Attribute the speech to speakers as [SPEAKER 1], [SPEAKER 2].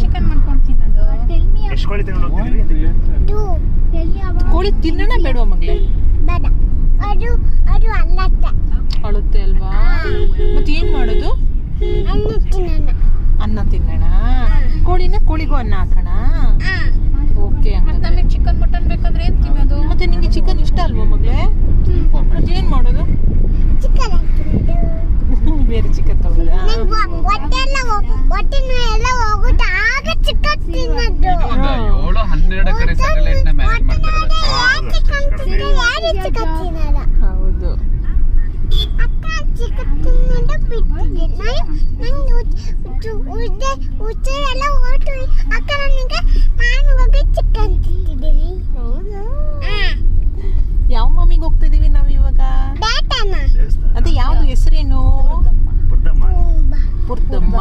[SPEAKER 1] Chicken ಮಾಡ್ಕೊಂಡು ತಿನ್ನೋದು.
[SPEAKER 2] ಎಷ್ಟು ಕೋಳಿ ತಗೊಂಡು ಹೋಗ್ತಿದ್ರಿ?
[SPEAKER 3] ಕೋಳಿ ತಿನ್ನೋಣ ಬೇಡವಾ ಮಗಳೇ?
[SPEAKER 4] ಬೇಡ, ಅದು ಅಲ್ಲತ್ತೆ.
[SPEAKER 3] ಅಳುತ್ತೆ ಅಲ್ವಾ? ಮತ್ತೆ ಏನ್ ಮಾಡೋದು?
[SPEAKER 4] ಅನ್ನ ತಿನ್ನೋಣ.
[SPEAKER 3] ಅನ್ನ ತಿನ್ನೋಣ. ಕೋಳಿಗೂ ಅನ್ನ ಹಾಕೋಣ. ಓಕೆ.
[SPEAKER 1] ಮತ್ತೆ ನಮಗೆ ಚಿಕನ್ ಮಟನ್ ಬೇಕಂದ್ರೆ ಏನ್ ತಿನ್ನೋದು?
[SPEAKER 3] ಮತ್ತೆ ನಿಂಗೆ ಚಿಕನ್ ಇಷ್ಟ ಅಲ್ವಾ ಮಗಳೇ? ಮತ್ತೆ ಏನ್ ಮಾಡೋದು?
[SPEAKER 4] ಚಿಕನ್
[SPEAKER 3] ಬೇರೆ ಚಿಕನ್ ತಗೊಳ್ಳೋದಾ?
[SPEAKER 4] ಹೊಟ್ಟೆ ಎಲ್ಲ ಹೋಗುತ್ತೆ, ಆಗ ಚಿಕನ್ ತಿನ್ನೋದು.
[SPEAKER 5] 7-12 ಸ್ಯಾಟಲೈಟ್ ನ ಮ್ಯಾನೇಜ್ ಮಾಡ್ತಿರೋದು.
[SPEAKER 4] ಚಿಕನ್ ತಿನ್ನಲ್ಲ.
[SPEAKER 3] ಹೌದು.
[SPEAKER 4] ಅಕ್ಕ ಚಿಕನ್ ತಿನ್ನೋದು ಬಿಟ್ಟಿದ್ದೆ. ಹುಚ್ಚ ಎಲ್ಲ ಹೊರಟು ಅಕ್ಕ ನನಗೆ ನಾನು ಹೋಗಿ ಚಿಕನ್ ತಿಂತಿದ್ದೀನಿ.
[SPEAKER 3] ಯಾವ ಮಮ್ಮಿಗೆ ಹೋಗ್ತಾ ಇದೀವಿ ನಾವ್ ಇವಾಗ?
[SPEAKER 4] ಬೇಟನ
[SPEAKER 3] ಅದೇ ಯಾವ್ದು ಹೆಸರೇನು?
[SPEAKER 2] ಬುರ್ದಮ್ಮ.
[SPEAKER 3] ಪುರ್ದಮ್ಮ.